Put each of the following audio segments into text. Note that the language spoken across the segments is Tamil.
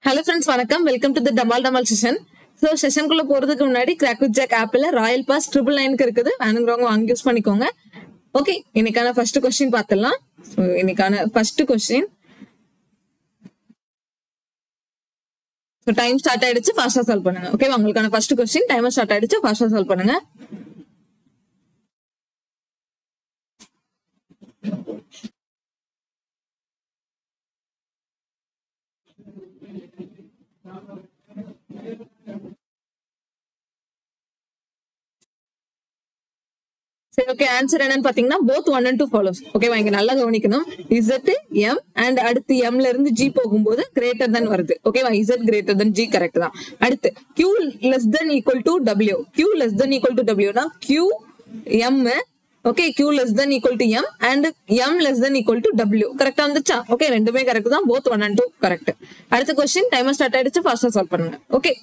Hello friends, வணக்கம். Welcome to the Damal session. So session குள்ள போறதுக்கு முன்னாடி Crack with Jack app ல Royal Pass 999 இருக்குது. வேணுங்கிறவங்க வாங்கி யூஸ் பண்ணிக்கோங்க. ஓகே, இன்னைக்கான ஃபர்ஸ்ட் क्वेश्चन பார்த்தலாம். சோ இன்னைக்கான first question. So time start ஆயிடுச்சு, ஃபாஸ்டா சால்வ் பண்ணுங்க. ஓகே, உங்களுக்கான ஃபர்ஸ்ட் क्वेश्चन டைமர் ஸ்டார்ட் ஆயிடுச்சு, ஃபாஸ்டா சால்வ் பண்ணுங்க. சரி, ஓகே, ஆன்சர் என்னன்னு பாத்தீங்கன்னா both 1 and 2 follows. ஓகேவா, இங்க நல்லா கவனிக்கணும். Z M அண்ட் அடுத்து M ல இருந்து G போகும்போது கிரேட்டர் than வருது. ஓகேவா, Z greater than G correct தான். அடுத்து Q less than equal to W. Q less than equal to W னா Q M, okay, Q less than equal to M and M less than equal to W. கரெக்டா வந்துச்சா? ஓகே, ரெண்டுமே கரெக்ட் தான். both 1 and 2 correct. அடுத்த क्वेश्चन டைமர் ஸ்டார்ட் ஆயிடுச்சு, ஃபாஸ்டா சால்வ் பண்ணுங்க. ஓகே,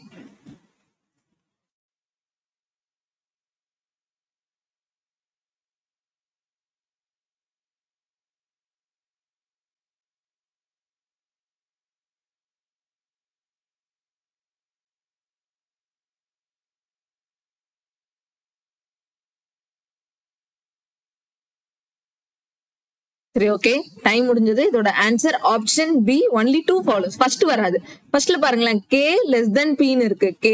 சரி, ஓகே, டைம் முடிஞ்சது. இதோட answer option B, only 2 follows. First வராது. ஃபர்ஸ்ட்ல பாருங்களேன், K less than P ன்னு இருக்கு. K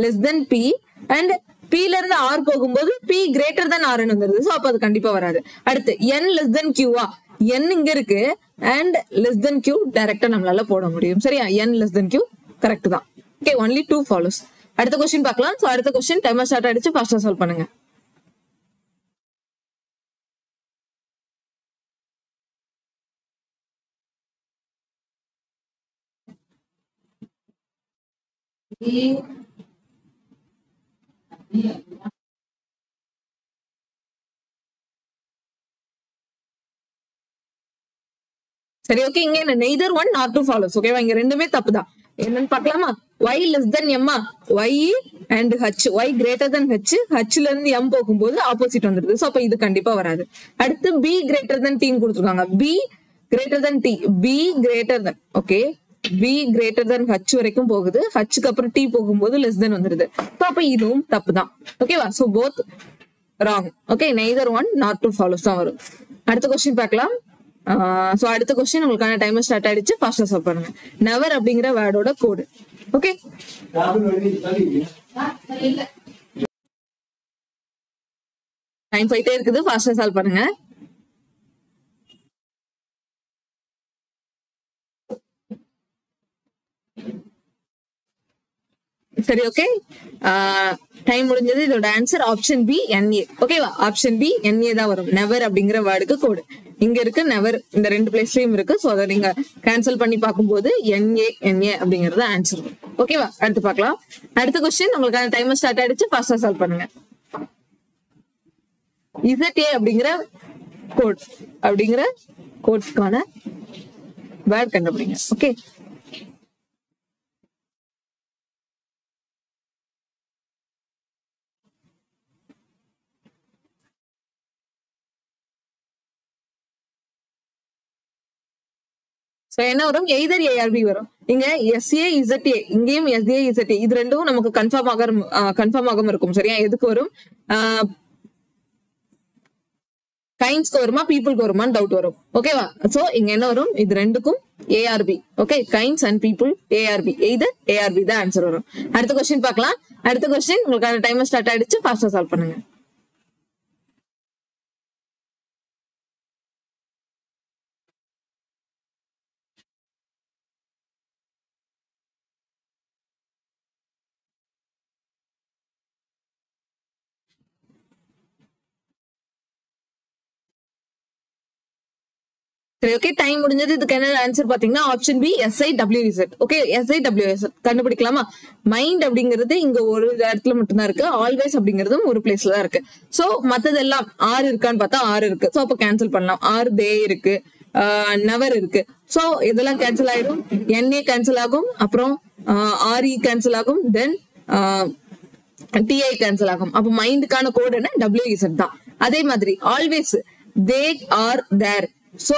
less than P and P ல இருந்து R போகும்போது P greater than R ன்னு வந்துருது. சோ அப்ப அது கண்டிப்பா வராது. அடுத்து N less than Q ஆ, N இங்க இருக்கு அண்ட் less than Q டைரக்டா நம்மளால போட முடியும். சரியா, N less than Q correct தான். Okay, only 2 follows. அடுத்த क्वेश्चन பார்க்கலாம். சோ அடுத்த क्वेश्चन டைமர் ஸ்டார்ட் ஆயிடுச்சு, ஃபாஸ்டா சால்வ் பண்ணுங்க. சரி, ஓகே, இங்க என்ன neither 1 nor 2 follows. ஓகேவா, இங்க ரெண்டுமே தப்பு தான். என்னன்னு பார்க்கலாமா? Y less than M ah, Y and H, Y greater than H, H ல இருந்து M போகும்போது ஆப்போசிட் வந்துருது. சோ அப்ப இது கண்டிப்பா வராது. அடுத்து B greater than T ன்னு கொடுத்துருக்காங்க. B greater than T, B greater than, okay, B greater than H வரைக்கும் போகுது. H க்கு அப்புறம் T போகும்போது less than வந்துருது. சோ அப்ப இதுவும் தப்பு தான். ஓகேவா, so both wrong. Okay, neither 1 nor 2 follows தான் வரும். அடுத்த क्वेश्चन பார்க்கலாம். சோ அடுத்த क्वेश्चन உங்களுக்கான டைமர் ஸ்டார்ட் ஆயிடுச்சு, ஃபாஸ்டா சால்வ் பண்ணுங்க. நெவர் அப்படிங்கிற வேர்டோட கோட். ஓகே, டைம் போயிட்டே இருக்குது, ஃபாஸ்டா சால்வ் பண்ணுங்க. சரி, ஓகே, டைம் முடிஞ்சது. இதோட ஆன்சர் ஆப்ஷன் பி, NA. ஓகேவா, ஆப்ஷன் பி NA தான் வரும். நெவர் அப்படிங்கிற வேர்டுக்கு கோடு இங்க இருக்கு, நெவர் இந்த ரெண்டு பிளேஸ்லயும் இருக்கு. சோ அதை நீங்க கேன்சல் பண்ணி பார்க்கும்போது NA அப்படிங்கறது ஆன்சர். ஓகேவா, அடுத்து பார்க்கலாம். அடுத்த क्वेश्चन உங்களுக்கான டைமர் ஸ்டார்ட் ஆயிடுச்சு, ஃபாஸ்டா சால்வ் பண்ணுங்க. ZA அப்படிங்கிற கோட் அப்படிங்கிற கோட்ஸ்க்கான வேர்ட் கண்டுபிடிங்க. ஓகே, என்ன வரும்? எய்தர் ARB வரும். இங்க SA ZA, இங்கேயும் SA ZA, இது ரெண்டும் நமக்கு கன்ஃபார்ம் ஆகாம இருக்கும். சரியா, எதுக்கு வரும்? கைண்ட்ஸ்க்கு வருமா, பீப்புளுக்கு வருமான்னு டவுட் வரும். ஓகேவா, சோ இங்க என்ன வரும்? இது ரெண்டுக்கும் ARB. Okay, kinds and people ARB, either ARB தான் ஆன்சர் வரும். அடுத்த क्वेश्चन பார்க்கலாம். அடுத்த क्वेश्चन உங்களுக்கான டைமர் ஸ்டார்ட் ஆயிடுச்சு, ஃபாஸ்டா சால்வ் பண்ணுங்க. சரி, ஓகே, டைம் முடிஞ்சது. இதுக்கு என்ன ஆன்சர் பாத்தீங்கன்னா option b, SIWZ. Okay, SIWZ கண்டுபிடிக்கலாமா? மைண்ட் அப்படிங்கிறது இங்க ஒரு இடத்துல மட்டும்தான் இருக்கு. ஆல்வேஸ் அப்படிங்கறதும் ஒரு பிளேஸ்ல தான் இருக்கு. சோ மத்ததெல்லாம் R இருக்கான்னு பார்த்தா R இருக்கு. சோ அப்ப கேன்சல் பண்ணலாம். R தே இருக்கு, நெவர் இருக்கு. சோ இதெல்லாம் கேன்சல் ஆயிடும். NA கேன்சல் ஆகும், அப்புறம் RE கேன்சல் ஆகும், தென் TI கேன்சல் ஆகும். அப்ப மைண்டுக்கான கோட் என்ன? WZ தான். அதே மாதிரி always, they are there. So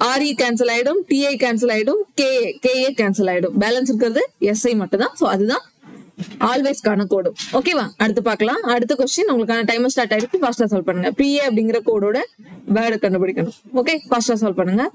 RE cancel ஆயிடும், டிஐ கேன்சல் ஆயிடும், கேஏ கேன்சல் ஆயிடும். பேலன்ஸ் இருக்கிறது எஸ்ஐ மட்டும் தான். ஸோ அதுதான் ஆல்வேஸ்க்கான கோடு. ஓகேவா? அடுத்து பார்க்கலாம். அடுத்த கொஸ்டின் உங்களுக்கான டைமர் ஸ்டார்ட் ஆயிடுச்சு. ஃபாஸ்டா சால்வ் பண்ணுங்க. பிஏ அப்படிங்கிற கோடோட வேர்டு கண்டுபிடிக்கணும். ஓகே, ஃபாஸ்டா சால்வ் பண்ணுங்க.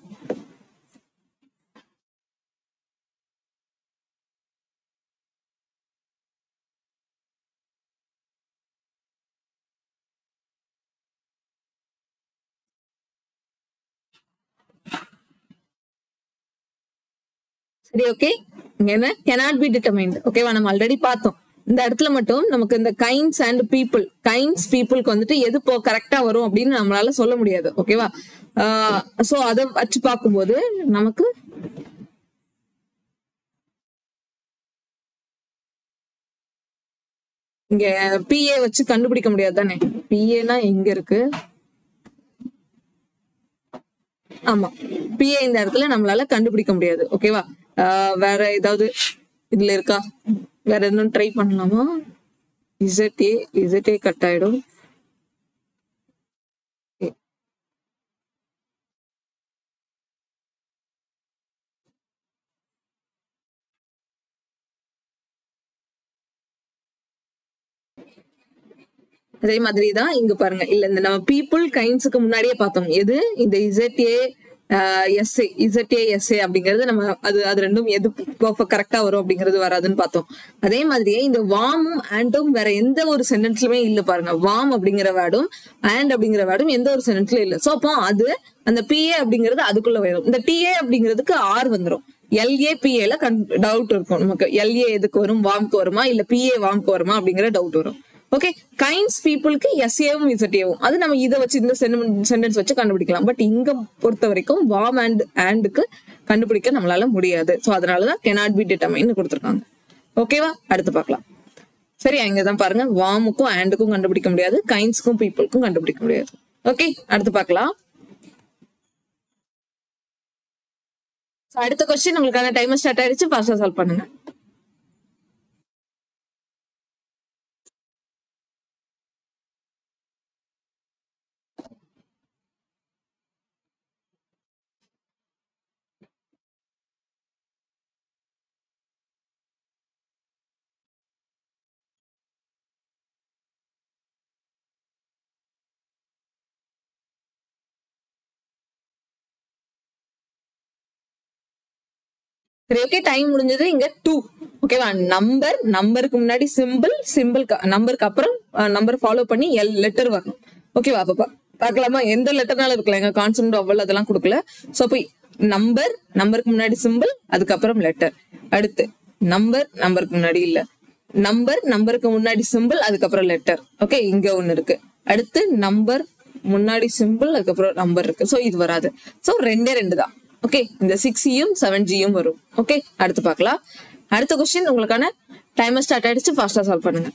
சரி, ஓகே. இங்க என்ன cannot be determined. ஓகேவா? நம்ம ஆல்ரெடி பார்த்தோம். இந்த இடத்துல மட்டும் நமக்கு இந்த கைண்ட்ஸ் அண்ட் பீப்புள், கைண்ட்ஸ் பீப்புளுக்கு வந்துட்டு எது கரெக்டா வரும் அப்படின்னு நம்மளால சொல்ல முடியாது. ஓகேவா? சோ அதை வச்சு பார்க்கும்போது நமக்கு இங்க பிஏ வச்சு கண்டுபிடிக்க முடியாது தானே. பிஏனா எங்க இருக்கு? ஆமா, பிஏ இந்த இடத்துல நம்மளால கண்டுபிடிக்க முடியாது. ஓகேவா? வேற ஏதாவது இதுல இருக்கா? வேற எதுவும் ட்ரை பண்ணலாமா? இசட்டே கட் ஆயிடும். அதே மாதிரிதான் இங்க பாருங்க. இல்ல, இந்த நம்ம பீப்புள் கைண்ட்ஸுக்கு முன்னாடியே பார்த்தோம். எது இந்த இசட்ஏ அப்படிங்கிறது நம்ம அது ரெண்டும் எது கரெக்டா வரும் அப்படிங்கிறது வராதுன்னு பார்த்தோம். அதே மாதிரியே இந்த வாமும் ஆண்டும் வேற எந்த ஒரு சென்டென்ஸ்லுமே இல்ல பாருங்க. வாம் அப்படிங்கிற வேர்டும் ஆண்ட் அப்படிங்கிற வேர்டும் எந்த ஒரு சென்டென்ஸ்லயும் இல்ல. சோ அப்போ அது அந்த பிஏ அப்படிங்கிறது அதுக்குள்ள வரும். இந்த டிஏ அப்படிங்கிறதுக்கு ஆர் வந்துடும். எல்ஏபிஏல டவுட் இருக்கும் நமக்கு. எல்ஏ எதுக்கு வரும்? வாம்க்கு வருமா இல்ல பிஏ வாம்க்கு வருமா அப்படிங்கிற டவுட் வரும். ஓகே, கைண்ட்ஸ் பீப்புளுக்கு எஸ்ஏவும் இசட்ஏவும் அது நம்ம இதை வச்சு இந்த சென்டென்ஸ் வச்சு கண்டுபிடிக்கலாம். பட் இங்க பொறுத்த வரைக்கும் வாம் அண்ட் ஆண்டுக்கு கண்டுபிடிக்க நம்மளால முடியாது. சோ அதனாலதான் cannot be determined கொடுத்திருக்காங்க. ஓகேவா? அடுத்து பார்க்கலாம். சரி, இங்கதான் பாருங்க. வாமுக்கும் ஆண்டுக்கும் கண்டுபிடிக்க முடியாது, கைண்ட்ஸ்க்கும் பீப்புளுக்கும் கண்டுபிடிக்க முடியாது. ஓகே, அடுத்து பார்க்கலாம். அடுத்த கொஸ்டின் உங்களுக்கான டைமர் ஸ்டார்ட் ஆயிடுச்சு. ஃபாஸ்டா சால்வ் பண்ணுங்க. சரி, ஓகே, டைம் முடிஞ்சது. இங்க 2. ஓகேவா? நம்பருக்கு முன்னாடி சிம்பிள் நம்பருக்கு அப்புறம் நம்பர் ஃபாலோ பண்ணி லெட்டர் வரணும். ஓகேவா? அப்ப பார்க்கலாமா? எந்த லெட்டர்னாலும் இருக்கலாம். எங்க கான்செப்ட் அவ்வளவு அதெல்லாம் கொடுக்கல. சோ அப்ப நம்பருக்கு முன்னாடி சிம்பிள், அதுக்கப்புறம் லெட்டர். அடுத்து நம்பருக்கு முன்னாடி இல்ல, நம்பருக்கு முன்னாடி சிம்பிள், அதுக்கப்புறம் லெட்டர். ஓகே, இங்க ஒண்ணு இருக்கு. அடுத்து நம்பர் முன்னாடி சிம்பிள், அதுக்கப்புறம் நம்பர் இருக்கு. சோ இது வராது. சோ 2 தான். ஓகே, இந்த 6Gயும் 7Gயும் வரும். ஓகே, அடுத்து பார்க்கலாம். அடுத்த கொஸ்டின் உங்களுக்கான டைமர் ஸ்டார்ட் ஆயிடுச்சு. ஃபாஸ்டா சால்வ் பண்ணுங்க.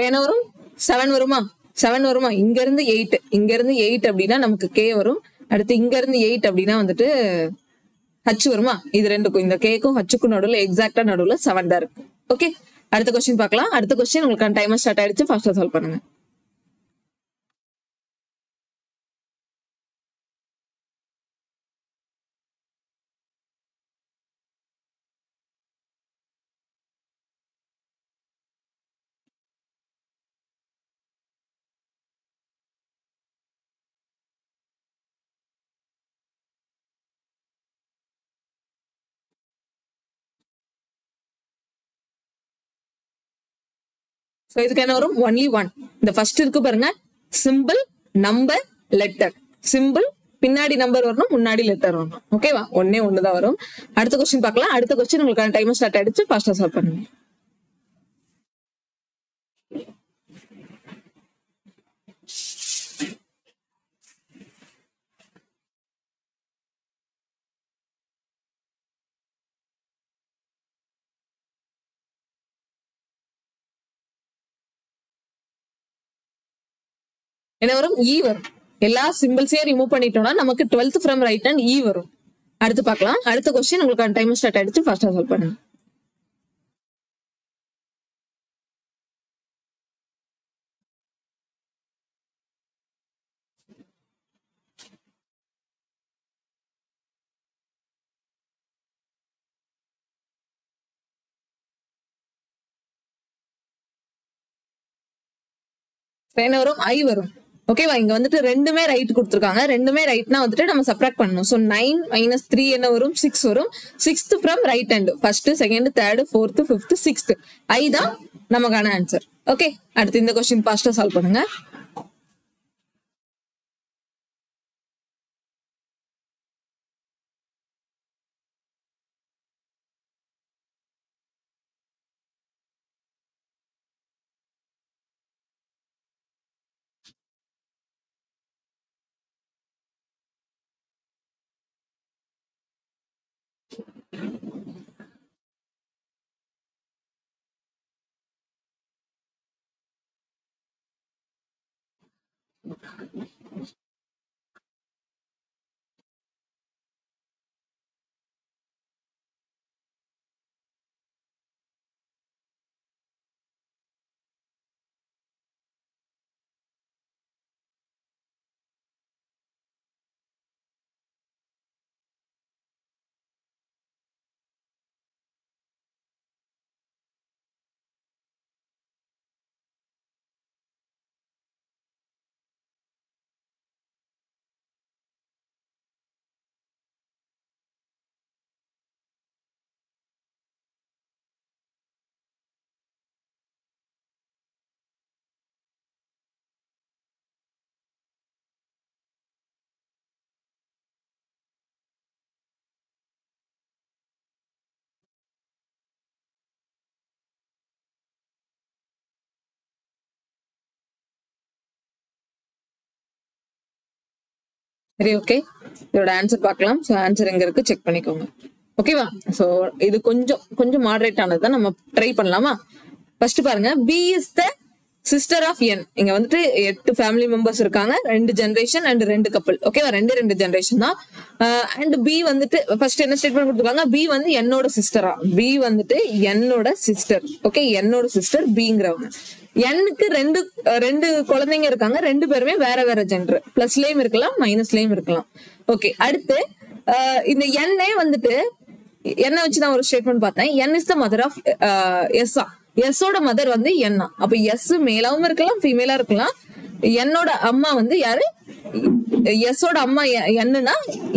என்ன வரும்? 7 வருமா? 7 வருமா? இங்க இருந்து 8 அப்படின்னா நமக்கு கே வரும். அடுத்து இங்க இருந்து 8 அப்படின்னா வந்துட்டு ஹச் வருமா? இது ரெண்டுக்கும், இந்த கேக்கும் ஹச்சுக்கும் நடுவுல எக்ஸாக்டா நடுவுல 7 தான் இருக்கு. ஓகே, அடுத்த கொஸ்டின் பார்க்கலாம். அடுத்த கொஸ்டின் உங்களுக்கான டைமர் ஸ்டார்ட் ஆயிடுச்சு. ஃபாஸ்டா சால்வ் பண்ணுங்க. சோ இதுக்கு என்ன வரும்? ஒன்லி 1. இந்த ஃபர்ஸ்ட் இருக்கு பாருங்க, சிம்பிள் நம்பர் லெட்டர். சிம்பிள் பின்னாடி நம்பர் வரணும், முன்னாடி லெட்டர் வரணும். ஓகேவா? ஒண்ணுதான் வரும். அடுத்த கொஸ்டின் பார்க்கலாம். அடுத்த கொஸ்டின் உங்களுக்கான டைமர் ஸ்டார்ட் ஆயிடுச்சு. ஃபாஸ்டா சால்வ் பண்ணுங்க. என்ன வரும்? இ வரும். எல்லா சிம்பிள்ஸையும் ரிமூவ் பண்ணிட்டோம்னா நமக்கு 12th ஃப்ரம் ரைட் ஹேண்ட் இ வரும். அடுத்து பார்க்கலாம். அடுத்த கொஸ்டின் உங்களுக்கு டைம் ஸ்டார்ட் ஆயிடுச்சு. ஃபர்ஸ்டா சால்வ் பண்ணுங்க. என்ன வரும்? ஐ வரும். ஓகேவா? இங்க வந்துட்டு ரெண்டுமே ரைட் கொடுத்துருக்காங்க. ரெண்டுமே ரைட்னா வந்துட்டு நம்ம சப்ராக்ட் பண்ணணும். ஸோ 9 - 3 என்ன வரும்? 6 வரும். 6th from right hand. First, second, third, fourth, fifth, 6th. ஐ தான் நமக்கான ஆன்சர். ஓகே, அடுத்து இந்த கொஸ்டின் ஃபாஸ்டா சால்வ் பண்ணுங்க. சரி, ஓகே, இதோட ஆன்சர் பார்க்கலாம். ஸோ ஆன்சர் எங்க இருக்கு செக் பண்ணிக்கோங்க. ஓகேவா? ஸோ இது கொஞ்சம் மாடரேட் ஆனது தான். நம்ம ட்ரை பண்ணலாமா? ஃபர்ஸ்ட் பாருங்க, b is the sister of n. இங்க வந்துட்டு 8 ஃபேமிலி மெம்பர்ஸ் இருக்காங்க, 2 ஜெனரேஷன் அண்ட் 2 கப்பல். ஓகேவா? 2 ஜெனரேஷன் தான். அண்ட் பி வந்துட்டு ஃபர்ஸ்ட் என்ன ஸ்டேட்மெண்ட் கொடுத்துருக்காங்க? பி வந்து என்னோட சிஸ்டரா? பி வந்துட்டு என்னோட சிஸ்டர். ஓகே, என்னோட சிஸ்டர் பிங்கிறவங்க. எண்ணுக்கு ரெண்டு குழந்தைங்க இருக்காங்க. 2 பேருமே வேற வேற ஜெண்டர். பிளஸ்லயும் இருக்கலாம், மைனஸ்லயும் இருக்கலாம். ஓகே, அடுத்து இந்த எண்ணே வந்துட்டு என்ன வச்சு நான் ஒரு ஸ்டேட்மெண்ட் பார்த்தேன். N is the mother of s. எஸ்ஸோட மதர் வந்து என்னா. அப்ப எஸ் மேலாவும் இருக்கலாம், ஃபீமேலா இருக்கலாம். என்னோட அம்மா வந்து யாரு? எஸ்ஸோட அம்மா என்னன்னா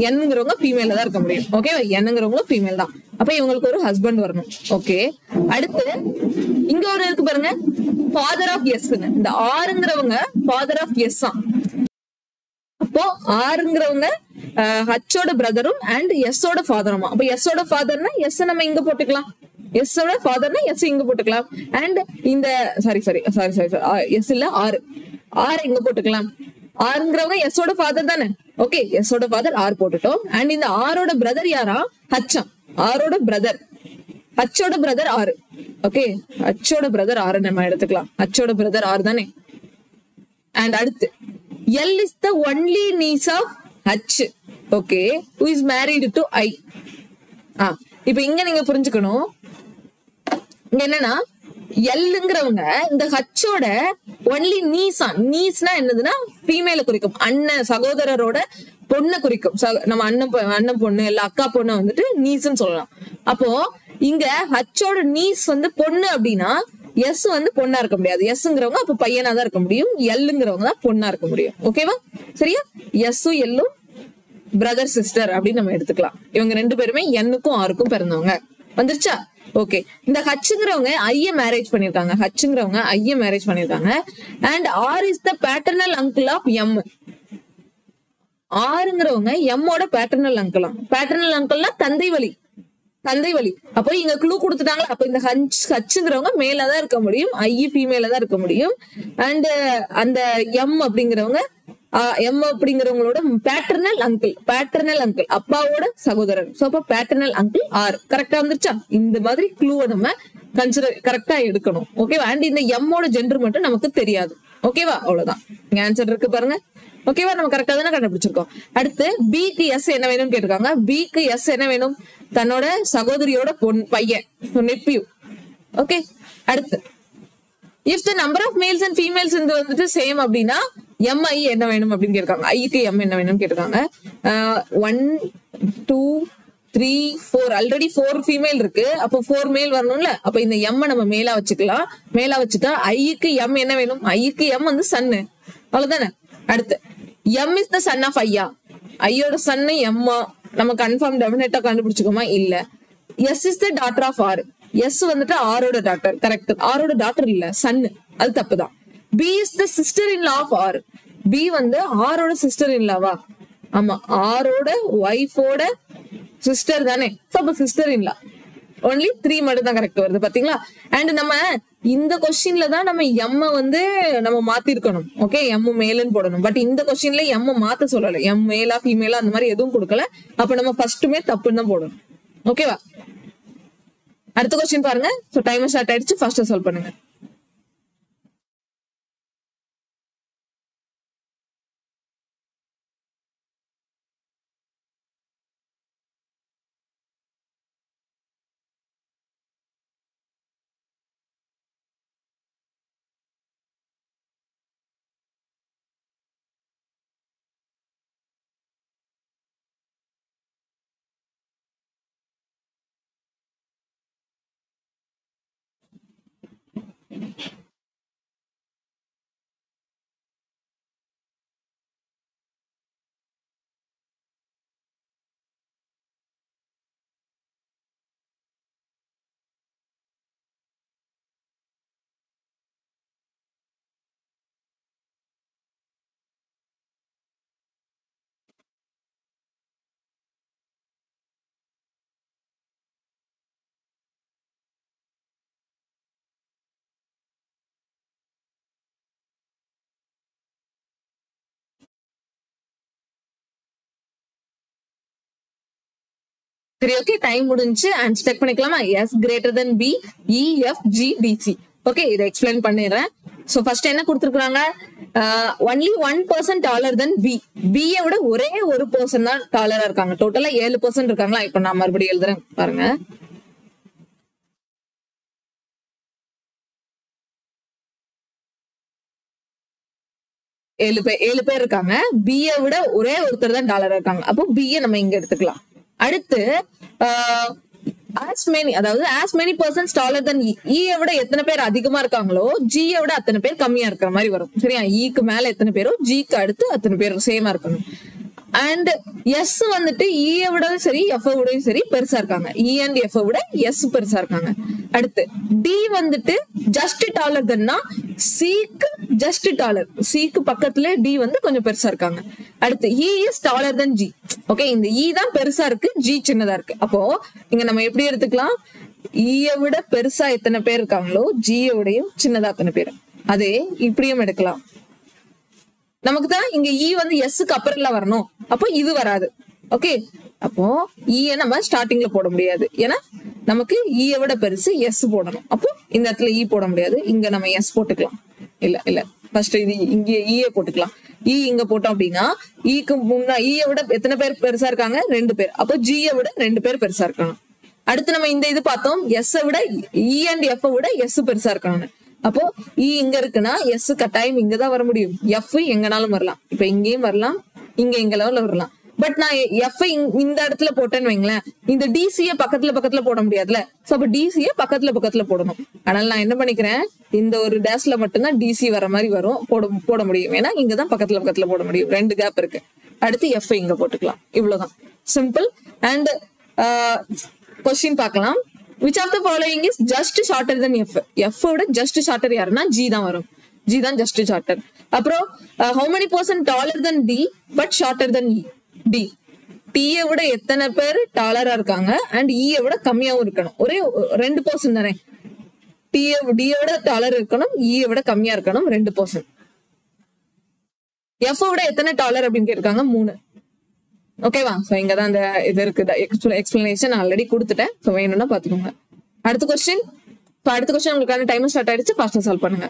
என்னங்கிறவங்க ஃபீமேல தான் இருக்க முடியும். ஓகேவா? என்னங்கிறவங்களும் ஃபீமேல் தான். அப்ப இவங்களுக்கு ஒரு ஹஸ்பண்ட் வரணும். ஓகே, அடுத்து இங்க ஒரு இருக்கு பாருங்க, ஃபாதர் ஆஃப் எஸ். இந்த ஆறுங்கிறவங்க ஃபாதர் ஆஃப் எஸ். அப்போ ஆறுங்கிறவங்க ஹச்சோட பிரதரும் அண்ட் எஸ்ஸோட ஃபாதருமா. அப்ப எஸ்ஸோட ஃபாதர்னா எஸ் நம்ம இங்க போட்டுக்கலாம். எஸ்ஸோட ஃபாதர்னா எஸ் இங்க போட்டுக்கலாம். அண்ட் இந்த சாரி எஸ் இல்ல ஆறு இங்க போட்டுக்கலாம். ஆறுங்கிறவங்க எஸ்ஸோட ஃபாதர் தானே. ஓகே, எஸ்ஸோட ஃபாதர் ஆர் போட்டுட்டோம். அண்ட் இந்த ஆரோட பிரதர் யாரா? ஹச்சா. ஆரோட பிரதர், ஹச்சோட பிரதர் ஆறு. ஓகே, ஹச்சோட பிரதர் ஆறு நம்ம எடுத்துக்கலாம். ஹச்சோட பிரதர் ஆறு தானே. அண்ட் அடுத்து l is the only niece of h. Okay, who is married to i. இப்ப இங்க நீங்க புரிஞ்சுக்கணும், இங்க என்னன்னா எல்லுங்கிறவங்க இந்த ஹச்சோட ஒன்லி நீஸா. நீஸ்னா என்னதுன்னா ஃபீமேல குறிக்கும். அண்ணன் சகோதரரோட பொண்ணை குறிக்கும். நம்ம அண்ணன் பொண்ணு இல்ல அக்கா பொண்ணை வந்துட்டு நீஸ்ன்னு சொல்லலாம். அப்போ இங்க ஹச்சோட நீஸ் வந்து பொண்ணு அப்படின்னா எஸ் வந்து பொண்ணா இருக்க முடியாது. எஸ்ங்கிறவங்க அப்ப பையனா தான் இருக்க முடியும். எல்லுங்கிறவங்க தான் பொண்ணா இருக்க முடியும். ஓகேவா? சரியா? எஸ்ஸும் எல்லும் பிரதர் சிஸ்டர் அப்படின்னு நம்ம எடுத்துக்கலாம். இவங்க 2 பேருமே எண்ணுக்கும் ஆருக்கும் பிறந்தவங்க. வந்துருச்சா? ஓகே, இந்த ஹச்சுங்கிறவங்க ஐய மேரேஜ் பண்ணிருக்காங்க. ஹச்சுங்கிறவங்க ஐய மேரேஜ் பண்ணிருக்காங்க. And r is the paternal uncle of m. ஆறுங்கிறவங்க எம்மோட பேட்டர்னல் அங்கிளாம். பேட்டர்னல் அங்கிள்னா தந்தை வழி. அப்போ இங்க க்ளூ கொடுத்துட்டாங்களா? அப்ப இந்த ஹச்சுங்கிறவங்க மேலதான் இருக்க முடியும், ஐ ஃபீமேல தான் இருக்க முடியும். அண்ட் அந்த எம் அப்படிங்கிறவங்க அப்படிங்கிறவங்களோட பேட்டர்னல் அங்கிள் அப்பாவோட சகோதரர். சோ அப்ப பேட்டர்னல் அங்கிள் ஆர். கரெக்டா வந்துருச்சா? இந்த மாதிரி க்ளூவை நம்ம கன்சிடர் கரெக்டா எடுக்கணும். ஓகே, அண்ட் இந்த எம்மோட ஜெண்டர் மட்டும் நமக்கு தெரியாது. ஓகேவா? அவ்வளவுதான் இங்க ஆன்சர் இருக்கு பாருங்க. ஓகேவா? நம்ம கரெக்டா தானே கண்டுபிடிச்சிருக்கோம். அடுத்து பிக்கு எஸ் என்ன வேணும்னு கேட்டிருக்காங்க. பிக்கு எஸ் என்ன வேணும்? தன்னோட சகோதரியோட பையன், நெப்பியூ. ஓகே, அடுத்து if the number of males and females வந்துட்டு சேம் அப்படின்னா எம்ஐ என்ன வேணும் அப்படின்னு கேட்காங்க. ஐக்கு எம் என்ன வேணும்னு கேட்டிருக்காங்க. 1 2 3 4 ஆல்ரெடி 4 ஃபீமேல் இருக்கு. அப்போ 4 மேல் வரணும்ல. அப்ப இந்த எம் நம்ம மேலா வச்சுக்கலாம். மேலா வச்சுட்டா ஐக்கு எம் என்ன வேணும்? ஐக்கு எம் வந்து சன்னு, அவ்வளவுதானே. அடுத்து M is the son of I. ஐயோட சன்னு எம்மா நம்ம கன்ஃபார்ம் டெபினெட்டா கண்டுபிடிச்சுக்கோமா? இல்ல. S is the daughter of R. எஸ் வந்துட்டு ஆரோட டாட்டர். கரெக்ட். ஆரோட டாட்டர் இல்ல, சன்னு. அது தப்புதான். P is the sister in law of R. P வந்து ஆரோட சிஸ்டர் இன் லாவா? ஆமா, ஆரோட ஒய்ஃபோட சிஸ்டர் தானே. அப்ப சிஸ்டர் இன் லா. ஒன்லி 3 மட்டும் தான் கரெக்ட் வருது, பாத்தீங்களா? அண்ட் நம்ம இந்த கொஸ்டின்ல தான் நம்ம எம் வந்து நம்ம மாத்திருக்கணும். ஓகே, எம் மேலுன்னு போடணும். பட் இந்த கொஸ்டின்ல எம் மாத்த சொல்லல. எம் மேலா ஃபீமேலா அந்த மாதிரி எதுவும் கொடுக்கல. அப்ப நம்ம ஃபர்ஸ்ட்டுமே தப்புன்னு தான் போடணும். ஓகேவா? அடுத்த கொஸ்டின் பாருங்க. சோ டைம் ஸ்டார்ட் ஆயிடுச்சு. ஃபர்ஸ்ட் சால்வ் பண்ணுங்க. சரி, ஓகே, டைம் முடிஞ்சு. ஆன்சர் செக் பண்ணிக்கலாமா? S greater than P, E F G DC. Okay, இதை எக்ஸ்பிளைன் பண்ணிடுறேன். சோ ஃபர்ஸ்ட் என்ன கொடுத்துருக்காங்க? Only 1% dollar than P. பியை விட ஒரே ஒரு பர்சன் தான் டாலரா இருக்காங்க. டோட்டலா 7% இருக்காங்களா? இப்ப நான் மறுபடியும் எழுதுறேன் பாருங்க. ஏழு பேர் இருக்காங்க. பியை விட ஒரே ஒருத்தர் தான் டாலரா இருக்காங்க. அப்போ பியை நம்ம இங்க எடுத்துக்கலாம். அடுத்து as many persons taller than E விட எத்தனை பேர் அதிகமா இருக்காங்களோ G விட அத்தனை பேர் கம்மியா இருக்கிற மாதிரி வரும். சரியா? E க்கு மேல எத்தனை பேரோ G க்கு அடுத்து அத்தனை பேர் சேமா இருக்கணும். அண்ட் S வந்துட்டு E விட சரி F விடவும் சரி பெருசா இருக்காங்க. E and F விட S பெருசா இருக்காங்க. அடுத்து D வந்துட்டு ஜஸ்ட் டாலர் தன்னா C க்கு ஜஸ்ட் டாலர். C க்கு பக்கத்துல D வந்து கொஞ்சம் பெருசா இருக்காங்க. அடுத்து E is taller than G. Okay, இந்த E தான் பெருசா இருக்கு, G சின்னதா இருக்கு. அப்போ இங்க நம்ம எப்படி எடுத்துக்கலாம்? E விட பெருசா எத்தனை பேர் இருக்காங்களோ G விடையும் சின்னதா எத்தனை பேர். அதே இப்படியும் எடுக்கலாம். நமக்கு தான் இங்க E வந்து S க்கு அப்புறம்ல வரணும். அப்போ இது வராது. ஓகே, அப்போ E நம்ம ஸ்டார்டிங்ல போட முடியாது. ஏன்னா நமக்கு E விட பெருசு S போடணும். அப்போ இந்த இடத்துல E போட முடியாது. இங்க நம்ம S போட்டுக்கலாம். இல்ல ஃபர்ஸ்ட் இது இங்க E போட்டுக்கலாம். E இங்க போட்டோம் அப்படின்னா E க்கு முன்னா E விட எத்தனை பேர் பெருசா இருக்காங்க? 2 பேர். அப்போ G விட 2 பேர் பெருசா இருக்காங்க. அடுத்து நம்ம இந்த இது பார்த்தோம். S விட E and F விட S பெருசா இருக்காங்க. அப்போ E இங்க இருக்குன்னா S கட்டாயம் இங்கதான் வர முடியும். F எங்கனாலும் வரலாம். இப்ப இங்கேயும் வரலாம், இங்க எங்கனாலும் வரலாம். பட் நான் F இந்த இடத்துல போட்டேன்னு வைங்களேன், இந்த டிசிய பக்கத்துல போட முடியாதுல. சோ அப்ப டிசிய பக்கத்துல போடணும். அதனால நான் என்ன பண்ணிக்கிறேன், இந்த ஒரு டேஷ்ல மட்டும்தான் டிசி வர மாதிரி வரும், போட முடியும். ஏன்னா இங்கதான் பக்கத்துல போட முடியும். 2 கேப் இருக்கு. அடுத்து F இங்க போட்டுக்கலாம். இவ்வளவுதான், சிம்பிள். அண்ட் கொஸ்டின் பார்க்கலாம். Which of the following is just shorter than F? F விட just shorter யாருன்னா G தான் வரும். G தான் just shorter. அப்புறம் how many percent taller than D but shorter than E? D. T விட எத்தனை பேர் டாலரா இருக்காங்க அண்ட் E விட கம்மியாவும் இருக்கணும். ஒரே 2% தானே. D விட டாலர் இருக்கணும், E விட கம்மியா இருக்கணும் 2%. F விட எத்தனை டாலர் அப்படின்னு கேட்டிருக்காங்க? 3. ஓகேவா? சோ இங்கதான் அந்த இது இருக்குது. எக்ஸ்பிளனேஷன் ஆல்ரெடி கொடுத்துட்டேன். சோ வேணும்னா பாத்துக்கோங்க. அடுத்த கொஸ்டின் உங்களுக்கான டைம் ஸ்டார்ட் ஆயிடுச்சு. ஃபாஸ்டா சால்வ் பண்ணுங்க.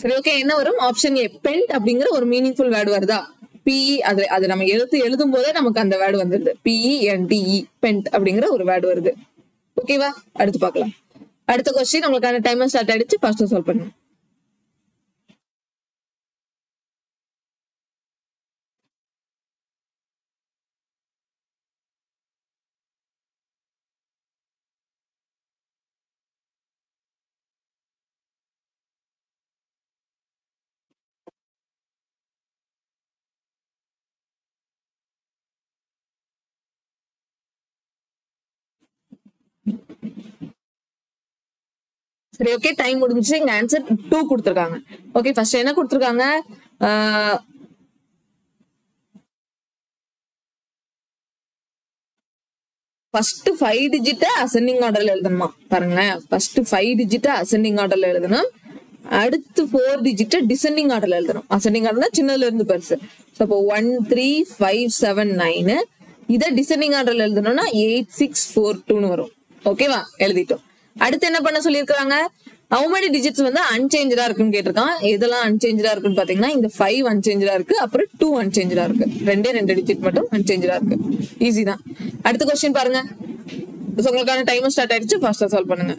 சரி ஓகே, என்ன வரும்? ஆப்ஷன் ஏ, பென்ட் அப்படிங்கிற ஒரு மீனிங்ஃபுல் வேர்டு வருதா? பிஇ, அது நம்ம எழுதும் போதே நமக்கு அந்த வேர்டு வந்துருது. PENTE, பென்ட் அப்படிங்கிற ஒரு வேர்டு வருது. ஓகேவா? அடுத்து பார்க்கலாம். அடுத்த கொஸ்டின் உங்களுக்கான டைமர் ஸ்டார்ட் ஆயிடுச்சு. ஃபர்ஸ்ட் சால்வ் பண்ணுங்க. சரி ஓகே, டைம் முடிஞ்சிச்சு. இங்க ஆன்சர் 2 கொடுத்துருக்காங்க. ஓகே, ஃபர்ஸ்ட் என்ன கொடுத்துருக்காங்க? ஃபர்ஸ்ட் 5 டிஜிட் அசெண்டிங் ஆர்டர்ல எழுதணுமா? பாருங்களேன், ஃபர்ஸ்ட் 5 டிஜிட் அசெண்டிங் ஆர்டர்ல எழுதணும். அடுத்து 4 டிஜிட் டிசெண்டிங் ஆர்டர்ல எழுதணும். அசெண்டிங் ஆர்டர்னா சின்னதுல இருந்து பெருசு. ஸோ அப்போ 1 3 5 7 9. இதை டிசெண்டிங் ஆர்டர்ல எழுதணும்னா 8 6 4 2ன்னு வரும். ஓகேவா? எழுதிட்டோம். அடுத்து என்ன பண்ண சொல்லியிருக்காங்க? ஹவு மெனி டிஜிட்ஸ் வந்து அன்சேஞ்சா இருக்குன்னு கேட்டிருக்கான். எதெல்லாம் அன்சேஞ்சா இருக்குன்னு பாத்தீங்கன்னா இந்த 5 அன்சேஞ்சா இருக்கு, அப்புறம் 2 அன்சேஞ்சா இருக்கு. 2 டிஜிட் மட்டும் அன்சேஞ்சா இருக்கு. ஈஸி தான். அடுத்த கொஸ்டின் பாருங்க. உங்களுக்கான டைம் ஸ்டார்ட் ஆயிடுச்சு. ஃபாஸ்டா சால்வ் பண்ணுங்க.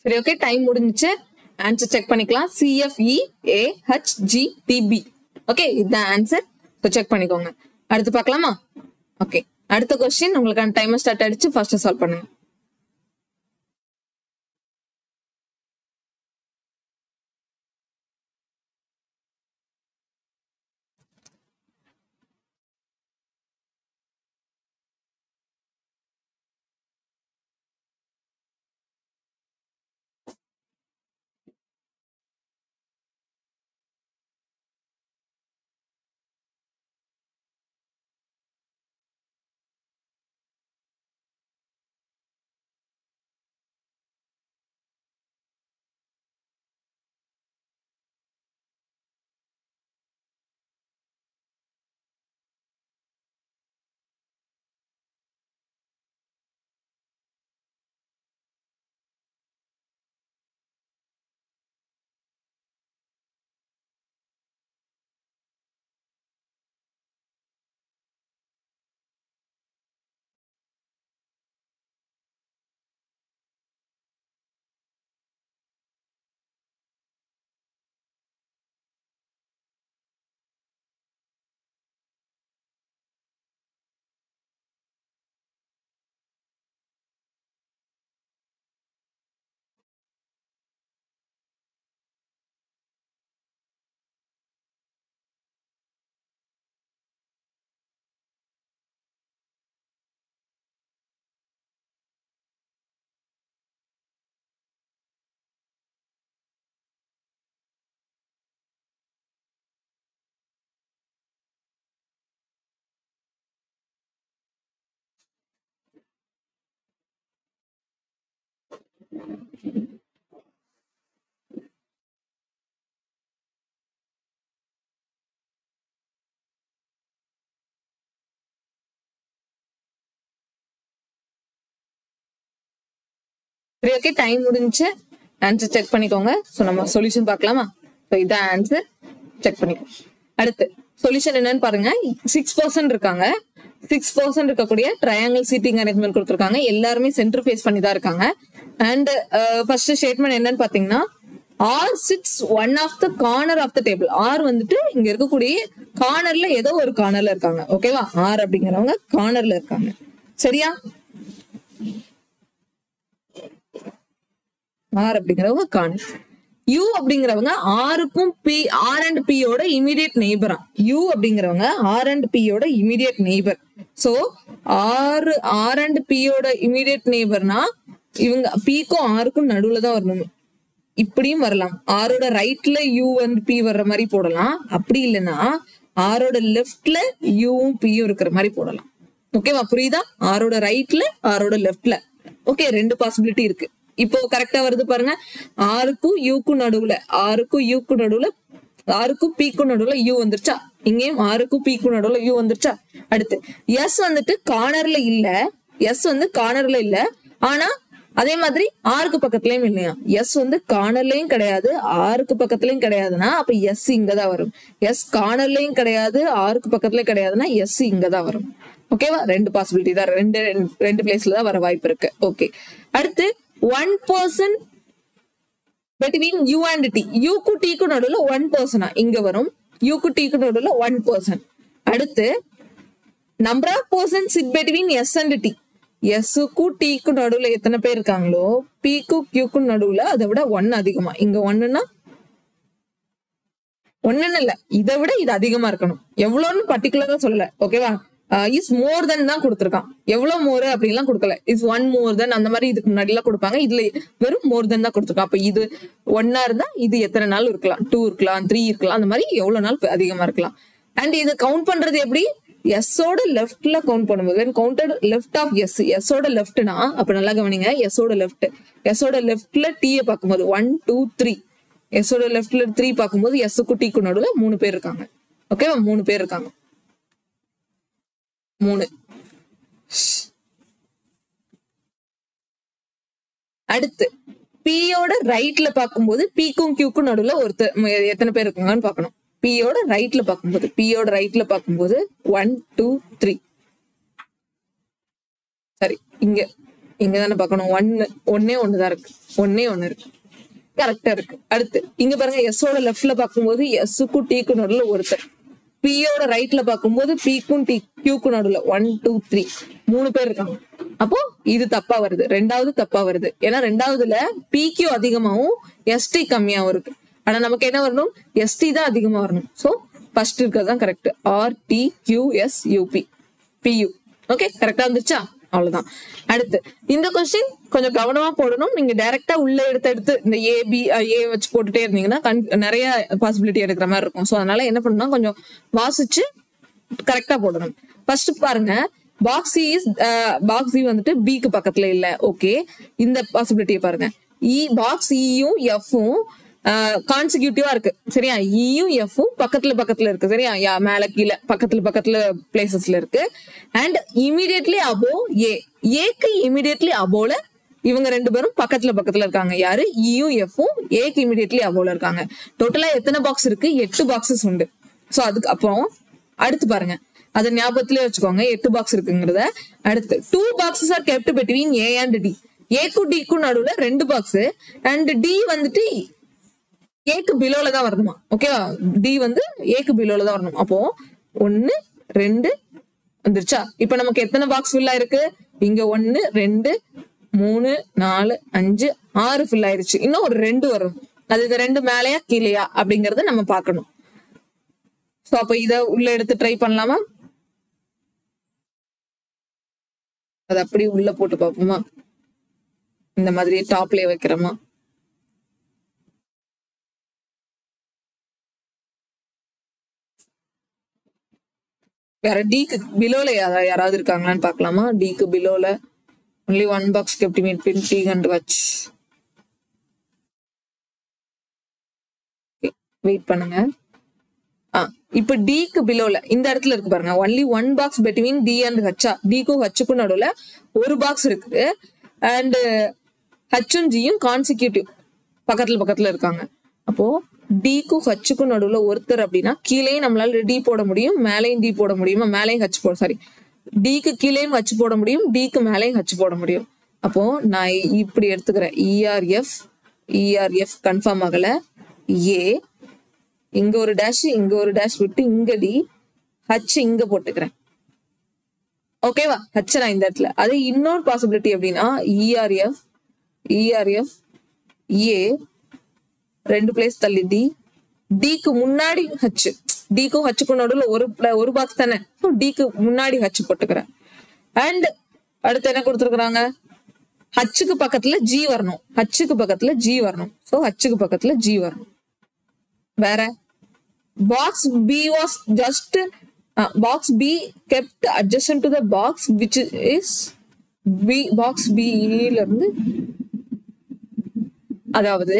சரி ஓகே, டைம் முடிஞ்சிச்சு. ஆன்சர் செக் பண்ணிக்கலாம். CFEAHGTB. ஓகே, இதுதான் ஆன்சர். செக் பண்ணிக்கோங்க. அடுத்து பார்க்கலாமா? ஓகே, அடுத்த கொஸ்டின் உங்களுக்கான டைமர் ஸ்டார்ட் ஆயிடுச்சு. ஃபர்ஸ்ட் சால்வ் பண்ணுங்க. சரி ஓகே, டைம் முடிஞ்சு ஆன்சர் செக் பண்ணிக்கோங்க. ஸோ நம்ம சொல்யூஷன் பார்க்கலாமா? ஸோ இதான் ஆன்சர், செக் பண்ணிக்கோ. அடுத்து சொல்யூஷன் என்னன்னு பாருங்க. 6% இருக்காங்க. 6% இருக்கக்கூடிய ட்ரையாங்கிள் சீட்டிங் அரேஞ்ச்மெண்ட் கொடுத்துருக்காங்க. எல்லாருமே சென்டர் ஃபேஸ் பண்ணி தான் இருக்காங்க. அண்ட் ஃபர்ஸ்ட் ஸ்டேட்மெண்ட் என்னன்னு பாத்தீங்கன்னா, R sits one of the corner of the table. R வந்துட்டு இங்க இருக்கக்கூடிய கார்னர்ல ஏதோ ஒரு கார்னர்ல இருக்காங்க. ஓகேவா? ஆர் அப்படிங்கிறவங்க கார்னர்ல இருக்காங்க. சரியா? ஆர் அப்படிங்கிறவங்க கார்னர். யூ அப்படிங்கிறவங்க ஆருக்கும் பி, ஆர் அண்ட் பியோட இமீடியட் நெய்பரா. யூ அப்படிங்கிறவங்க ஆர் அண்ட் பியோட immediate neighbour. So R and பியோட இமீடியட் நெய்பர்னா இவங்க பிக்கும் ஆருக்கும் நடுவுல தான் வரணும். இப்படியும் வரலாம். ஆரோட ரைட்ல யூ அண்ட் பி வர்ற மாதிரி போடலாம். அப்படி இல்லைன்னா ஆரோட லெஃப்ட்ல யூவும் பியும் இருக்கிற மாதிரி போடலாம். ஓகேவா? புரியுதா? ஆரோட ரைட்ல ஆரோட லெஃப்ட்ல. ஓகே, ரெண்டு பாசிபிலிட்டி இருக்கு. இப்போ கரெக்டா வருது பாருங்க. ஆருக்கும் யூக்கும் நடுவுல, ஆருக்கும் யூக்கும் நடுவுல, ஆருக்கும் பிக்கும் நடுவுல யூ வந்துருச்சா? இங்கேயும் ஆருக்கும் பிக்கும் நடுவுல யூ வந்துருச்சா? அடுத்து எஸ் வந்துட்டு கார்னர்ல இல்ல. எஸ் வந்து கார்னர்ல இல்ல, ஆனா அதே மாதிரி ஆருக்கு பக்கத்துலயும் இல்லையா. எஸ் வந்து கார்னர்லயும் கிடையாது, ஆருக்கு பக்கத்துலயும் கிடையாதுன்னா அப்ப எஸ் இங்கதான் வரும். எஸ் கார்னர்லயும் கிடையாது, ஆருக்கு பக்கத்துலயும் கிடையாதுன்னா எஸ் இங்கதான் வரும். ஓகேவா? ரெண்டு பாசிபிலிட்டி தான், ரெண்டு பிளேஸ்ல தான் வர வாய்ப்பு இருக்கு. ஓகே, அடுத்து 1% between u and t. u க்கு t க்கு நடுவுல 1% இங்க வரும். u க்கு t க்கு நடுவுல 1%. அடுத்து number of persons sit between s and t. s க்கு t க்கு நடுவுல எத்தனை பேர் இருக்காங்களோ p க்கு q க்கு நடுவுல அதை விட 1 அதிகமா. இங்க 1ன்னா 1 இல்ல, இதை விட இது அதிகமா இருக்கணும். எவ்வளவுன்னு பர்டிகுலரா சொல்லல. ஓகேவா? இஸ் மோர் தென் தான் கொடுத்துருக்கான். எவ்வளவு மோர் அப்படின்லாம் கொடுக்கல. இஸ் 1 மோர் தென் அந்த மாதிரி இதுக்கு முன்னாடி எல்லாம் கொடுப்பாங்க. இதுல வெறும் மோர் தென் தான் கொடுத்துருக்கான். அப்ப இது 1 இருந்தா இது எத்தனை நாள் இருக்கலாம்? 2 இருக்கலாம், 3 இருக்கலாம், அந்த மாதிரி எவ்வளவு நாள் அதிகமா இருக்கலாம். அண்ட் இது கவுண்ட் பண்றது எப்படி? எஸ்ஸோட லெஃப்ட்ல கவுண்ட் பண்ணும்போது கவுண்டட் லெஃப்ட் ஆஃப் எஸ். எஸ்ஸோட லெஃப்ட்னா அப்ப நல்லா கவனிங்க. எஸ்ஸோட லெஃப்ட்ல டீயை பார்க்கும்போது 1 2 3. எஸ்ஸோட லெஃப்ட்ல 3 பார்க்கும்போது எஸ்ஸுக்கு டீக்கு நடுவுல 3 பேர் இருக்காங்க. ஓகேவா? 3 பேர் இருக்காங்க. 3. அடுத்து பியோட ரைட்ல பார்க்கும்போது பிக்கும் கியூக்கும் நடுவுல ஒருத்தர் எத்தனை பேர் இருக்காங்கன்னு பார்க்கணும். பியோட ரைட்ல பார்க்கும்போது 1 2 3. சரி, இங்க தானே பார்க்கணும். ஒன்னே ஒண்ணுதான் இருக்கு. ஒன்னே ஒண்ணு இருக்கு. கரெக்டா இருக்கு. அடுத்து இங்க பாருங்க. எஸ்ஸோட லெஃப்ட்ல பார்க்கும்போது எஸ்ஸுக்கும் டீக்கும் நடுவுல ஒருத்தர். பியோட ரைட்ல பார்க்கும்போது பிக்கும் கியூக்கும் நடுவுல 1 2 3 3 பேர் இருக்காங்க. அப்போ இது தப்பா வருது. ரெண்டாவது தப்பா வருது. ஏன்னா ரெண்டாவதுல பிக்யூ அதிகமாவும் எஸ்டி கம்மியாவும் இருக்கு. ஆனா நமக்கு என்ன வரணும்? எஸ்டி தான் அதிகமா வரணும். சோ ஃபர்ஸ்ட் இருக்கிறது தான் correct. R t q s u b p u. Okay, கரெக்டா வந்துருச்சா? அவ்வளவுதான். அடுத்து இந்த கொஸ்டின் கொஞ்சம் கவனமா போடணும். நீங்க டைரக்டா உள்ள எடுத்து இந்த ஏ வச்சு போட்டுட்டே இருந்தீங்கன்னா நிறைய பாசிபிலிட்டி எடுக்கிற மாதிரி இருக்கும். சோ அதனால என்ன பண்ணணும், கொஞ்சம் வாசிச்சு கரெக்டா போடணும். ஃபர்ஸ்ட் பாருங்க, பாக்ஸ் சி வந்துட்டு பிக்கு பக்கத்துல இல்ல. ஓகே, இந்த பாசிபிலிட்டியை பாருங்க. பாக்ஸ் இயும் எஃப்பும் கான்சிக்யூட்டிவா இருக்கு. சரியா? இயும் எஃப்பும் பக்கத்துல இருக்கு. சரியா? மேல கீழே பக்கத்துல பிளேசஸ்ல இருக்கு. அண்ட் இமீடியட்லி அபோ ஏக்கு இமீடியட்லி அபோல இவங்க ரெண்டு பேரும் பக்கத்துல இருக்காங்க. யாரு? இயும் எஃப்பும் ஏக்கு இமீடியட்லி அபோல இருக்காங்க. டோட்டலா எத்தனை பாக்ஸ் இருக்கு? 8 பாக்ஸஸ் உண்டு. சோ அதுக்கு அப்புறம் அடுத்து பாருங்க, அதை ஞாபகத்திலே வச்சுக்கோங்க 8 பாக்ஸ் இருக்குங்கிறத. அடுத்து 2 boxes are kept between a and t. ஏக்கும் டிக்கும் நடுவுல 2 பாக்ஸ். அண்ட் டி வந்துட்டு ஏக்கு பிலோல தான் வரணுமா. ஓகேவா? டி வந்து ஏக்கு பிலோல தான் வரணும். அப்போ 1 2 வந்துருச்சா? இப்ப நமக்கு எத்தனை பாக்ஸ் ஃபில் ஆயிருக்கு? இங்க 1 2 3 4 5 6 ஃபில் ஆயிருச்சு. இன்னும் ஒரு 2 வரும். அது இது 2 மேலையா கீழையா அப்படிங்கறத நம்ம பார்க்கணும். சோ அப்ப இத உள்ள எடுத்து ட்ரை பண்ணலாமா? அது அப்படி உள்ள போட்டு பார்ப்போமா? இந்த மாதிரி டாப்லயே வைக்கிறோமா? வேற டிக்கு பிலோல யாராவது இருக்காங்களான்னு பாக்கலாமா? டிக்கு பிலோல only 1 box kept between T and H. Wait பண்ணுங்க. இப்ப டிக்கு பிலோல இந்த இடத்துல இருக்கு பாருங்க, only one box between t and ஹச்சா. டிக்கும் ஹச்சுக்கும் நடுவுல ஒரு பாக்ஸ் இருக்குது. அண்ட் ஹச்சும் ஜியும் கான்சிக்யூட்டிவ் பக்கத்துல இருக்காங்க. அப்போ டிக்கும் ஹச்சுக்கும் நடுவுல ஒருத்தர் அப்படின்னா கீழேயும் நம்மளால டி போட முடியும், மேலையும் டி போட முடியுமா? மேலையும் ஹச் போட, சாரி, டிக்கு கீழேயும் ஹச் போட முடியும், டிக்கு மேலையும் ஹச் போட முடியும். அப்போ நான் இப்படி எடுத்துக்கிறேன். இஆர்எஃப் கன்ஃபார்ம் ஆகல. ஏ இங்க ஒரு டேஷ், இங்க ஒரு டேஷ் விட்டு இங்க டி, ஹச் இங்க போட்டுக்கிறேன். ஓகேவா? ஹச் நான் இந்த இடத்துல. அது இன்னொரு பாசிபிலிட்டி அப்படின்னா இஆர்எஃப் ஏ 2 பிளேஸ் தள்ளி டி, டிக்கு முன்னாடி ஹச், டிக்கும் ஹச்சுக்கும் நடுவில் ஒரு பாக்ஸ் தானே, டிக்கு முன்னாடி ஹச் போட்டுக்கிறேன். அண்ட் அடுத்து என்ன கொடுத்துருக்குறாங்க? ஹச்சுக்கு பக்கத்துல ஜி வரணும், ஹச்சுக்கு பக்கத்துல ஜி வரணும். ஸோ ஹச்சுக்கு பக்கத்துல ஜி வரணும். வேற box P was just box P kept adjacent to the box which is b box P ல இருந்து, அதாவது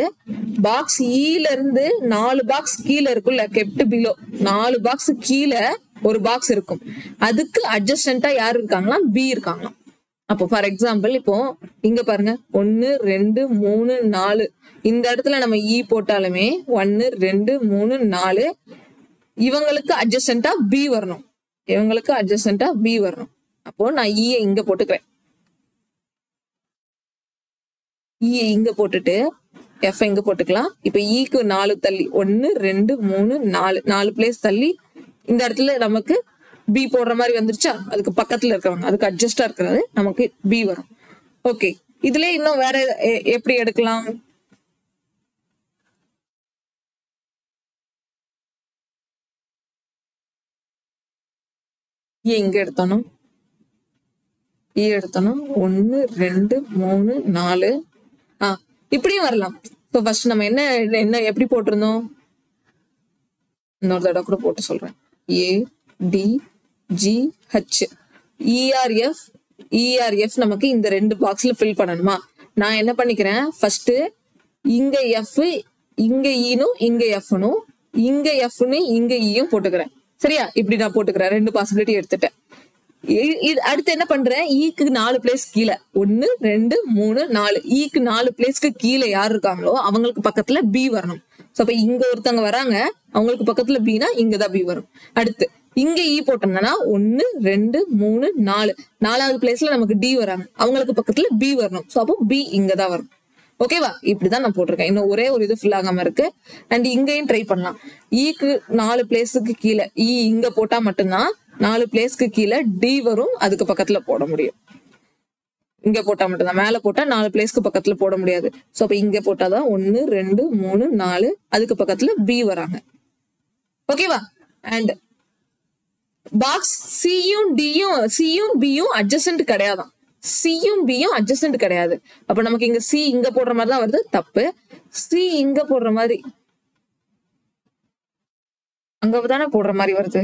பாக்ஸ் ல இருந்து 4 பாக்ஸ் கீழே இருக்குல்ல, கெப்ட் பிலோ 4 பாக்ஸ் கீழே ஒரு பாக்ஸ் இருக்கும். அதுக்கு அட்ஜஸ்டண்டா யார் இருக்காங்களா? பி இருக்காங்களாம். அப்போ ஃபார் எக்ஸாம்பிள் இப்போ இங்க பாருங்க 1 2 3 4 இந்த இடத்துல நம்ம இ போட்டாலுமே 1 2 3 4 இவங்களுக்கு அட்ஜஸ்டண்டா பி வரணும், இவங்களுக்கு அட்ஜஸ்டண்டா பி வரணும். அப்போ நான் இ இங்க போட்டுக்கிறேன். இ இங்க போட்டுட்டு எஃப் இங்க போட்டுக்கலாம். இப்ப இக்கு 4 தள்ளி 1 2 3 4 பிளேஸ் தள்ளி இந்த இடத்துல நமக்கு பி போடுற மாதிரி வந்துருச்சா? அதுக்கு பக்கத்துல இருக்கிறவங்க, அதுக்கு அட்ஜஸ்டா இருக்கிறது நமக்கு பி வரும். ஓகே, இதுல இன்னும் வேற எப்படி எடுக்கலாம்? இங்க எடுத்தோம், இ எடுத்தோம் 1 2 3 4. இப்படியும் வரலாம். இப்போ ஃபர்ஸ்ட் நம்ம என்ன எப்படி போட்டிருந்தோம்? இன்னொரு தடவை கூட போட்டு சொல்றேன். ஏ டி ஜி ஹச் இஆர்எஃப் நமக்கு இந்த 2 பாக்ஸ்ல ஃபில் பண்ணணுமா? நான் என்ன பண்ணிக்கிறேன், ஃபர்ஸ்ட் இங்க எஃப், இங்க ஈனும், இங்க எஃப்னும், இங்க எஃப்னு இங்க ஈயும் போட்டுக்கிறேன். சரியா? இப்படி நான் போட்டுக்கிறேன். 2 பாசிபிலிட்டி எடுத்துட்டேன். அடுத்து என்ன பண்றேன், ஈக்கு 4 பிளேஸ் கீழே 1 2 3 4 ஈக்கு 4 பிளேஸ்க்கு கீழே யார் இருக்காங்களோ அவங்களுக்கு பக்கத்துல பி வரணும். சோ அப்ப இங்க ஒருத்தவங்க வராங்க, அவங்களுக்கு பக்கத்துல பினா இங்கதான் பி வரும். அடுத்து இங்க இ போட்டோம்னா 1 2 3 4 4வது பிளேஸ்ல நமக்கு டி வராங்க, அவங்களுக்கு பக்கத்துல பி வரணும். சோ அப்போ பி இங்கதான் வரும். ஓகேவா? இப்படிதான் நான் போட்டிருக்கேன். இன்னும் ஒரே ஒரு இது ஃபில் ஆகாம இருக்கு. அண்ட் இங்கேயும் ட்ரை பண்ணலாம். ஈக்கு 4 பிளேஸுக்கு கீழே இ இங்க போட்டா மட்டும்தான் 4 பிளேஸ்க்கு கீழே டி வரும், அதுக்கு பக்கத்துல போட முடியும். இங்க போட்டா மட்டும்தான், மேல போட்டா 4 பிளேஸ்க்கு பக்கத்துல போட முடியாது. சோ அப்ப இங்க போட்டாதான் 1 2 3 4 அதுக்கு பக்கத்துல பி வராங்க. ஓகேவா? அண்ட் பாக்ஸ் சியும் பியும் அட்ஜசன்ட் கிடையாதான், சியும் பியும் அட்ஜசன்ட் கிடையாது. அப்ப நமக்கு இங்க சி இங்க போடுற மாதிரி தான் வருது, தப்பு. சி இங்க போடுற மாதிரி அங்கதானே போடுற மாதிரி வருது.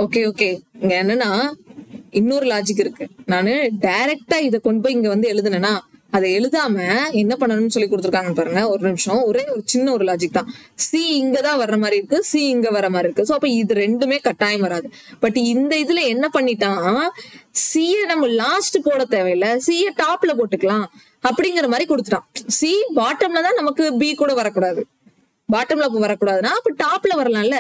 ஓகே ஓகே, இங்க என்னன்னா இன்னொரு லாஜிக் இருக்கு. நானு டைரக்டா இதை கொண்டு போய் இங்க வந்து எழுதுனேன்னா அதை எழுதாம என்ன பண்ணணும்னு சொல்லி கொடுத்துருக்காங்க பாருங்க. ஒரு நிமிஷம், ஒரே ஒரு சின்ன ஒரு லாஜிக் தான். சி இங்கதான் வர்ற மாதிரி இருக்கு, சி இங்க வர மாதிரி இருக்கு. சோ அப்ப இது ரெண்டுமே கட்டாயம் வராது. பட் இந்த இதுல என்ன பண்ணிட்டான், சிய நம்ம லாஸ்ட் போட தேவையில்லை, சிய டாப்ல போட்டுக்கலாம் அப்படிங்கிற மாதிரி கொடுத்துட்டான். சி பாட்டம்ல தான் நமக்கு பி கூட வரக்கூடாது, பாட்டம்ல வரக்கூடாதுன்னா அப்ப டாப்ல வரலாம்ல.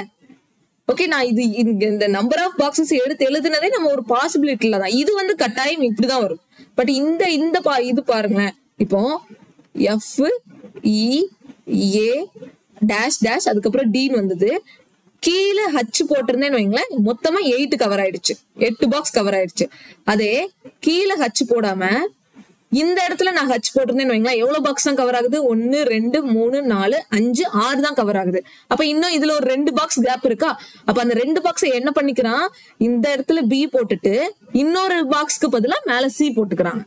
ஓகே, நான் இது இந்த நம்பர் ஆஃப் பாக்ஸஸ் எடுத்து எழுதுனதே நம்ம ஒரு பாசிபிலிட்டில தான். இது வந்து கட்டாயம் இப்படிதான் வரும். பட் இந்த இது பாருங்களேன், இப்போ F E A dash dash அதுக்கப்புறம் டின்னு வந்தது. கீழே ஹச் போட்டிருந்தேன்னு வைங்களேன், மொத்தமா 8 கவர் ஆயிடுச்சு, 8 பாக்ஸ் கவர் ஆயிடுச்சு. அதே கீழே ஹச் போடாம இந்த இடத்துல நான் ஹச் போட்டிருந்தேன்னு வைங்களேன், எவ்வளவு பாக்ஸ் தான் கவர் ஆகுது? 1 2 3 4 5 6 தான் கவர் ஆகுது. அப்ப இன்னும் இதுல ஒரு 2 பாக்ஸ் கேப் இருக்கா? அப்ப அந்த 2 பாக்ஸை என்ன பண்ணிக்கிறான், இந்த இடத்துல பி போட்டுட்டு இன்னொரு பாக்ஸ்க்கு பதிலா மேல சி போட்டுக்கிறாங்க.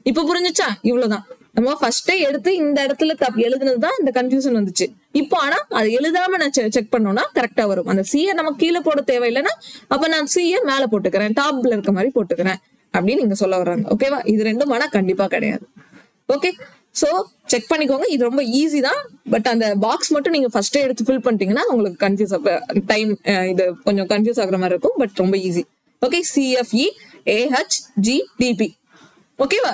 இப்ப புரிஞ்சுச்சா? இவ்வளவுதான். நம்ம ஃபர்ஸ்டே எடுத்து இந்த இடத்துல எழுதுனதுதான் இந்த கன்ஃபியூஷன் வந்துச்சு. இப்போ ஆனா அது எழுதாம நான் செக் பண்ணோம்னா கரெக்டா வரும். அந்த சியை நம்ம கீழே போட தேவையில்லைன்னா அப்ப நான் சியை மேல போட்டுக்கிறேன், டாப்ல இருக்க மாதிரி போட்டுக்கிறேன் அப்படின்னு நீங்க சொல்ல வர்றாங்க. ஓகேவா? இது ரெண்டும் ஆனா கண்டிப்பா கிடையாது. ஓகே, சோ செக் பண்ணிக்கோங்க. இது ரொம்ப ஈஸி தான். பட் அந்த பாக்ஸ் மட்டும் நீங்க ஃபர்ஸ்டே எடுத்து ஃபில் பண்ணிட்டீங்கன்னா உங்களுக்கு கன்ஃபியூஸ் டைம் இது கொஞ்சம் கன்ஃபியூஸ் ஆகுற மாதிரி இருக்கும். பட் ரொம்ப ஈஸி. Okay, CFE AHGDP. ஓகேவா?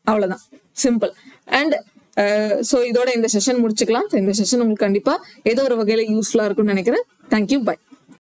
அவ்வளவுதான், சிம்பிள். அண்ட் ஸோ இதோட இந்த செஷன் முடிச்சுக்கலாம். இந்த செஷன் உங்களுக்கு கண்டிப்பா ஏதோ ஒரு வகையில யூஸ்ஃபுல்லா இருக்கும்னு நினைக்கிறேன். Thank you, by.